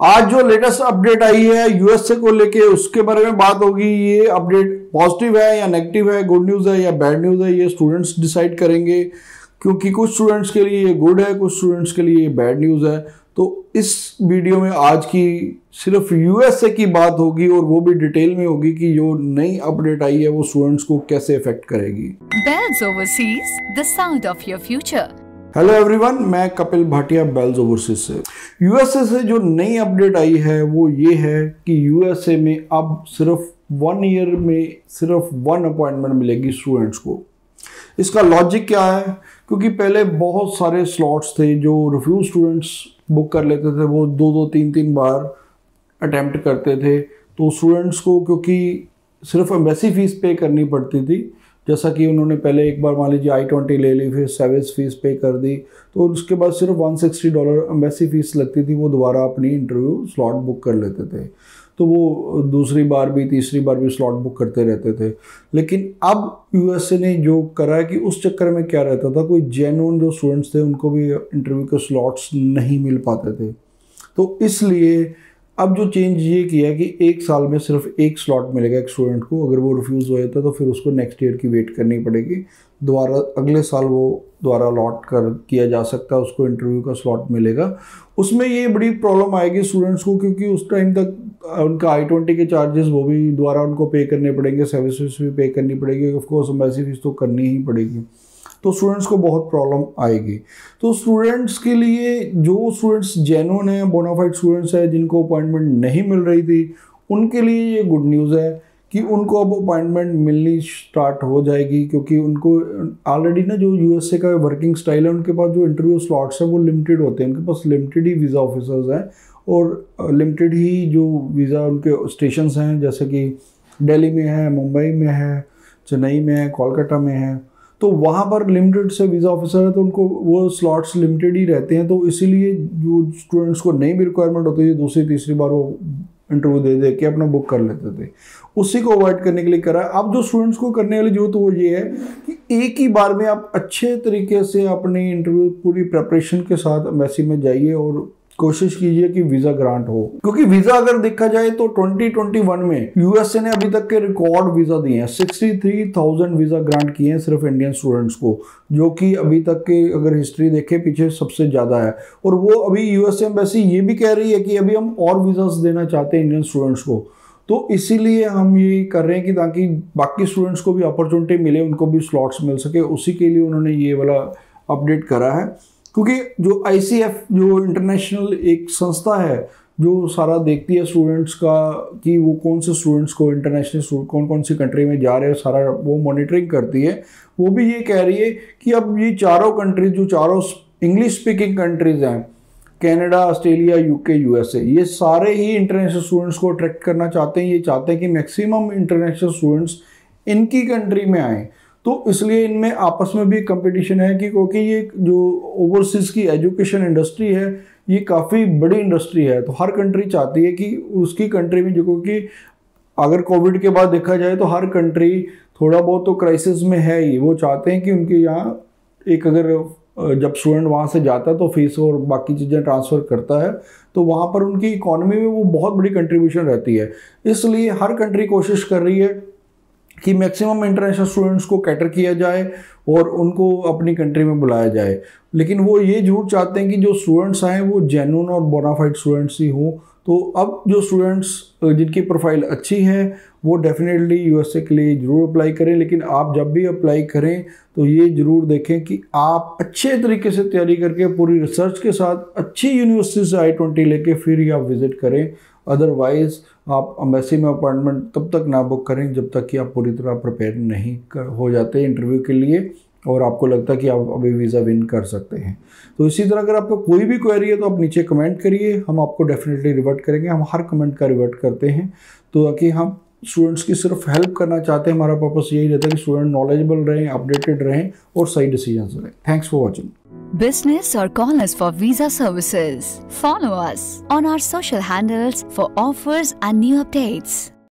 आज जो latest update आई है यूएसए को लेके उसके बारे में बात होगी। ये अपडेट पॉजिटिव है या नेगेटिव है, गुड न्यूज़ है या बैड न्यूज़ है, ये स्टूडेंट्स डिसाइड करेंगे, क्योंकि कुछ स्टूडेंट्स के लिए ये गुड है, कुछ स्टूडेंट्स के लिए ये बैड न्यूज़ है। तो इस वीडियो में आज की सिर्फ यूएसए की बात होगी और वो भी डिटेल में होगी कि जो नई अपडेट आई है वो स्टूडेंट्स को कैसे इफेक्ट करेगी। Bells Overseas, the sound of your future. Hello everyone, मैं कपिल भाटिया बेल्स ओवरसीज से। यूएसए से जो नई अपडेट आई है वो ये है कि यूएसए में अब सिर्फ 1 ईयर में सिर्फ 1 अपॉइंटमेंट मिलेगी स्टूडेंट्स को। इसका लॉजिक क्या है? क्योंकि पहले बहुत सारे स्लॉट्स थे जो रिफ्यूज स्टूडेंट्स बुक कर लेते थे, वो 2-2 3-3 बार अटेम्प्ट करते थे। तो स्टूडेंट्स को क्योंकि सिर्फ एम्बेसी फीस पे करनी पड़ती थी, जैसा कि उन्होंने पहले एक बार मान लीजिए I-20 ले ली, फिर सर्विस फीस पे कर दी, तो उसके बाद सिर्फ $160 एम्बेसी फीस लगती थी, वो दोबारा अपनी इंटरव्यू स्लॉट बुक कर लेते थे। तो वो दूसरी बार भी तीसरी बार भी स्लॉट बुक करते रहते थे। लेकिन अब यूएसए ने जो करा है कि उस चक्कर में क्या रहता था, कोई जेन्युइन जो स्टूडेंट्स थे उनको भी इंटरव्यू के स्लॉट्स नहीं मिल पाते थे। तो इसलिए अब जो चेंज ये किया है कि 1 साल में सिर्फ 1 स्लॉट मिलेगा एक स्टूडेंट को। अगर वो रिफ्यूज़ हो जाता है तो फिर उसको नेक्स्ट ईयर की वेट करनी पड़ेगी, दोबारा अगले साल वो दोबारा अलॉट कर किया जा सकता है, उसको इंटरव्यू का स्लॉट मिलेगा। उसमें ये बड़ी प्रॉब्लम आएगी स्टूडेंट्स को, क्योंकि उस टाइम तक उनका I-20 के चार्जेस वो भी दोबारा उनको पे करने पड़ेंगे, सर्विस फीस भी पे करनी पड़ेगी, ऑफकोर्स एम्बेसी फीस तो करनी ही पड़ेगी। तो स्टूडेंट्स को बहुत प्रॉब्लम आएगी। तो स्टूडेंट्स के लिए, जो स्टूडेंट्स जेन्युइन हैं, बोनाफाइड स्टूडेंट्स हैं, जिनको अपॉइंटमेंट नहीं मिल रही थी, उनके लिए ये गुड न्यूज़ है कि उनको अब अपॉइंटमेंट मिलनी स्टार्ट हो जाएगी। क्योंकि उनको ऑलरेडी ना जो यूएसए का वर्किंग स्टाइल है, उनके पास जो इंटरव्यू स्लॉट्स हैं वो लिमिटेड होते हैं, उनके पास लिमिटेड ही वीज़ा ऑफिसर्स हैं और लिमिटेड ही जो वीज़ा उनके स्टेशंस हैं, जैसे कि दिल्ली में है, मुंबई में है, चेन्नई में है, कोलकाता में है। तो वहाँ पर लिमिटेड से वीज़ा ऑफिसर है, तो उनको वो स्लॉट्स लिमिटेड ही रहते हैं। तो इसीलिए जो स्टूडेंट्स को नई भी रिक्वायरमेंट होती है, दूसरी तीसरी बार वो इंटरव्यू दे के अपना बुक कर लेते थे। उसी को अवॉइड करने के लिए करा। अब जो स्टूडेंट्स को करने वाली जरूरत वो ये है कि एक ही बार में आप अच्छे तरीके से अपनी इंटरव्यू पूरी प्रिपरेशन के साथ एम्बेसी में जाइए और कोशिश कीजिए कि वीज़ा ग्रांट हो। क्योंकि वीज़ा अगर देखा जाए तो 2021 में यूएसए ने अभी तक के रिकॉर्ड वीज़ा दिए हैं, 63,000 वीज़ा ग्रांट किए हैं सिर्फ इंडियन स्टूडेंट्स को, जो कि अभी तक के अगर हिस्ट्री देखें पीछे सबसे ज़्यादा है। और वो अभी यूएसए एम्बेसी ये भी कह रही है कि अभी हम और वीज़ास देना चाहते हैं इंडियन स्टूडेंट्स को। तो इसीलिए हम ये कर रहे हैं कि ताकि बाकी स्टूडेंट्स को भी अपॉर्चुनिटी मिले, उनको भी स्लॉट्स मिल सके। उसी के लिए उन्होंने ये वाला अपडेट करा है। क्योंकि जो ICF जो इंटरनेशनल एक संस्था है जो सारा देखती है स्टूडेंट्स का कि वो कौन से स्टूडेंट्स को इंटरनेशनल कौन कौन सी कंट्री में जा रहे हैं, सारा वो मॉनिटरिंग करती है। वो भी ये कह रही है कि अब ये चारों कंट्रीज जो चारों इंग्लिश स्पीकिंग कंट्रीज हैं, कनाडा, ऑस्ट्रेलिया, UK, USA, ये सारे ही इंटरनेशनल स्टूडेंट्स को अट्रैक्ट करना चाहते हैं। ये चाहते हैं कि मैक्सिमम इंटरनेशनल स्टूडेंट्स इनकी कंट्री में आएँ। तो इसलिए इनमें आपस में भी कंपटीशन है कि क्योंकि ये जो ओवरसीज़ की एजुकेशन इंडस्ट्री है ये काफ़ी बड़ी इंडस्ट्री है। तो हर कंट्री चाहती है कि उसकी कंट्री में, जो क्योंकि अगर कोविड के बाद देखा जाए तो हर कंट्री थोड़ा बहुत तो क्राइसिस में है ही। वो चाहते हैं कि उनके यहाँ एक अगर जब स्टूडेंट वहाँ से जाता है तो फीस और बाकी चीज़ें ट्रांसफ़र करता है, तो वहाँ पर उनकी इकॉनमी में वो बहुत बड़ी कंट्रीब्यूशन रहती है। इसलिए हर कंट्री कोशिश कर रही है कि मैक्सिमम इंटरनेशनल स्टूडेंट्स को कैटर किया जाए और उनको अपनी कंट्री में बुलाया जाए। लेकिन वो ये जरूर चाहते हैं कि जो स्टूडेंट्स आएँ वो जेन्युइन और बोनाफाइड स्टूडेंट्स ही हों। तो अब जो स्टूडेंट्स जिनकी प्रोफाइल अच्छी है वो डेफिनेटली यूएसए के लिए ज़रूर अप्लाई करें। लेकिन आप जब भी अप्लाई करें तो ये ज़रूर देखें कि आप अच्छे तरीके से तैयारी करके पूरी रिसर्च के साथ अच्छी यूनिवर्सिटी से I-20 लेके फिर ही आप विज़िट करें। अदरवाइज़ आप एम्बेसी में अपॉइंटमेंट तब तक ना बुक करें जब तक कि आप पूरी तरह प्रिपेयर नहीं हो जाते इंटरव्यू के लिए और आपको लगता है कि आप अभी वीज़ा विन कर सकते हैं। तो इसी तरह अगर आपको कोई भी क्वेरी है तो आप नीचे कमेंट करिए, हम आपको डेफिनेटली रिवर्ट करेंगे। हम हर कमेंट का रिवर्ट करते हैं, तो ताकि हम स्टूडेंट्स की सिर्फ हेल्प करना चाहते हैं। हमारा पर्पस यही रहता है कि स्टूडेंट नॉलेजेबल रहें, अपडेटेड रहें और सही डिसीजंस लें। Thanks for watching. Business or call us for visa services. Follow us on our social handles for offers and new updates.